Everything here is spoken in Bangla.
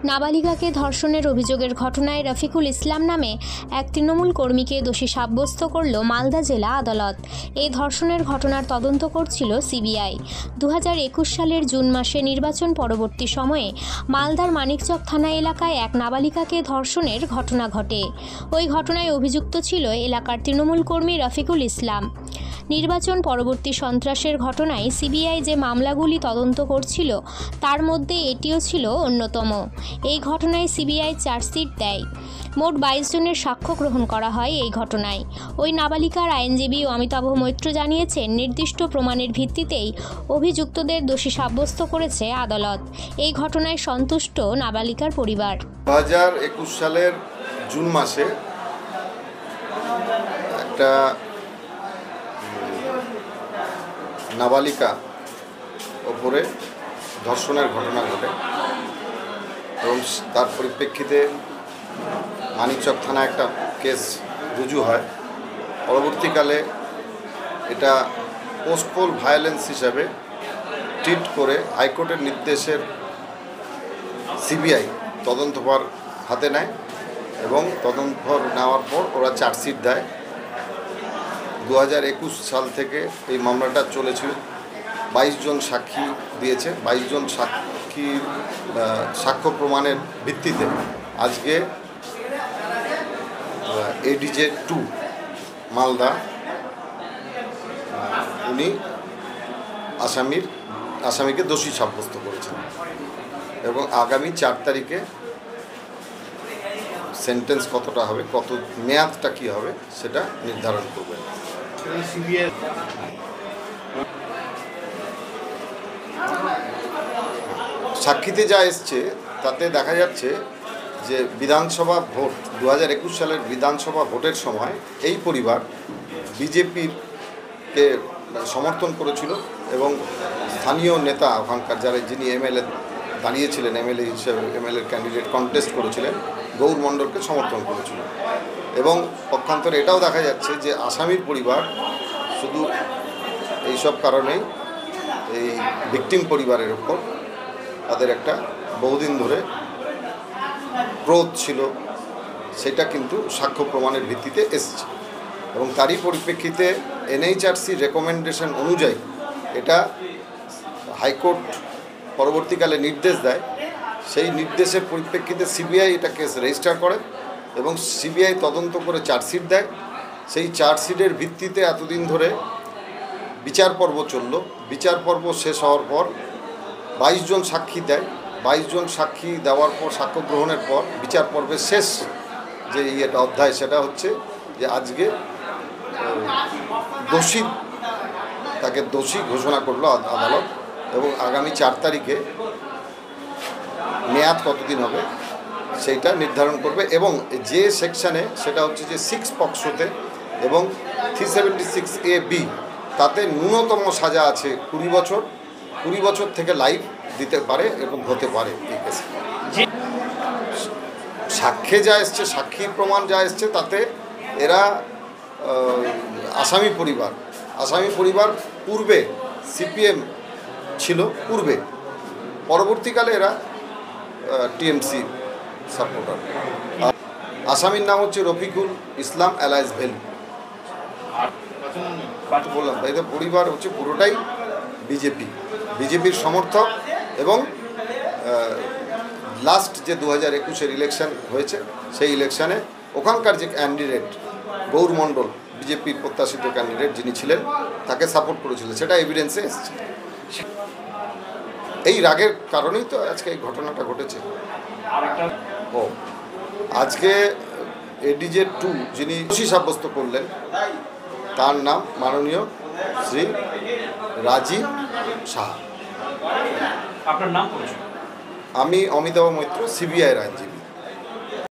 নাবালিকাকে ধর্ষণের অভিযোগের ঘটনায় রফিকুল ইসলাম নামে এক তৃণমূল কর্মীকে দোষী সাব্যস্ত করল মালদা জেলা আদালত। এই ধর্ষণের ঘটনার তদন্ত করছিল সিবিআই। 2021 সালের জুন মাসে নির্বাচন পরবর্তী সময়ে মালদার মানিকচক থানা এলাকায় এক নাবালিকাকে ধর্ষণের ঘটনা ঘটে। ওই ঘটনায় অভিযুক্ত ছিল এলাকার তৃণমূল কর্মী রফিকুল ইসলাম। নির্বাচন পরবর্তী সন্ত্রাসের ঘটনায় সিবিআই যে মামলাগুলি তদন্ত করছিল তার মধ্যে এটিও ছিল অন্যতম। এই ঘটনায় সিবিআই চার্জশিট দেয়। মোট 22 জনের সাক্ষ্য গ্রহণ করা হয় এই ঘটনায়। ওই নাবালিকার আইনজীবী অমিতাভ মৈত্র জানিয়েছেন, নির্দিষ্ট প্রমাণের ভিত্তিতেই অভিযুক্তদের দোষী সাব্যস্ত করেছে আদালত। এই ঘটনায় সন্তুষ্ট নাবালিকার পরিবার। 2021 সালের জুন মাসে একটা নাবালিকা ওপরে ধর্ষণের ঘটনা ঘটে এবং তার পরিপ্রেক্ষিতে মানিকচক থানায় একটা কেস রুজু হয়। পরবর্তীকালে এটা পোস্টপোল ভায়োলেন্স হিসাবে ট্রিট করে হাইকোর্টের নির্দেশের সিবিআই তদন্তভার হাতে নেয় এবং তদন্তভার নেওয়ার পর ওরা চার্জশিট দেয়। 2021 সাল থেকে এই মামলাটা চলেছিল। 22 জন সাক্ষী দিয়েছে। 22 জন সাক্ষীর সাক্ষ্য প্রমাণের ভিত্তিতে আজকে এডিজে 2 মালদা উনি আসামিকে দোষী সাব্যস্ত করেছেন এবং আগামী 4 তারিখে সেন্টেন্স কতটা হবে, কত মেয়াদটা কী হবে সেটা নির্ধারণ করবেন। সাক্ষীতে যা এসছে তাতে দেখা যাচ্ছে যে বিধানসভা ভোট 2021 সালের বিধানসভা ভোটের সময় এই পরিবার বিজেপিকে সমর্থন করেছিল এবং স্থানীয় নেতা ওখানকার যিনি এমএলএ দাঁড়িয়েছিলেন, এমএলএ হিসেবে এমএলএ ক্যান্ডিডেট কন্টেস্ট করেছিলেন, গৌর মণ্ডলকে সমর্থন করেছিল। এবং পক্ষান্তরে এটাও দেখা যাচ্ছে যে আসামির পরিবার শুধু এইসব কারণেই এই ভিকটিম পরিবারের ওপর তাদের একটা বহুদিন ধরে ক্রোধ ছিল, সেটা কিন্তু সাক্ষ্য প্রমাণের ভিত্তিতে এসছে এবং তারই পরিপ্রেক্ষিতে এনএইচআরসি রেকমেন্ডেশন অনুযায়ী এটা হাইকোর্ট পরবর্তীকালে নির্দেশ দেয়। সেই নির্দেশের পরিপ্রেক্ষিতে সিবিআই এটা কেস রেজিস্টার করে এবং সিবিআই তদন্ত করে চার্জশিট দেয়। সেই চার্জশিটের ভিত্তিতে এতদিন ধরে বিচার পর্ব চলল। বিচার পর্ব শেষ হওয়ার পর 22 জন সাক্ষী দেয়। 22 জন সাক্ষী দেওয়ার পর সাক্ষ্য গ্রহণের পর বিচার পর্বের শেষ যে অধ্যায় সেটা হচ্ছে যে আজকে তাকে দোষী ঘোষণা করলো আদালত এবং আগামী 4 তারিখে মেয়াদ কতদিন হবে সেইটা নির্ধারণ করবে এবং যে সেকশানে সেটা হচ্ছে যে 6 পক্সোতে এবং 376A(b) তাতে ন্যূনতম সাজা আছে 20 বছর। 20 বছর থেকে লাইফ দিতে পারে এবং হতে পারে এই কেসে। সাক্ষীর প্রমাণ যা এসছে তাতে এরা আসামি পরিবার পূর্বে সিপিএম ছিল, পরবর্তীকালে এরা টিএমসি সাপোর্টার। আসামির নাম হচ্ছে রফিকুল ইসলাম এলাইস ভ্যালি। বললাম এদের পরিবার হচ্ছে পুরোটাই বিজেপির সমর্থক এবং লাস্ট যে 2021-এর ইলেকশন হয়েছে সেই ইলেকশনে ওখানকার যে ক্যান্ডিডেট গৌর মণ্ডল, বিজেপির প্রত্যাশিত ক্যান্ডিডেট যিনি ছিলেন, তাকে সাপোর্ট করেছিল, সেটা এভিডেন্সে এসছে। এই রাগের কারণেই তো আজকে এই ঘটনাটা ঘটেছে। আজকে এডিজে 2 যিনি দোষী সাব্যস্ত করলেন তার নাম মাননীয় শ্রী রাজীব সাহা। আপনার নাম? আমি অমিতাভ মৈত্র, সিবিআইয়ের আইনজীবী।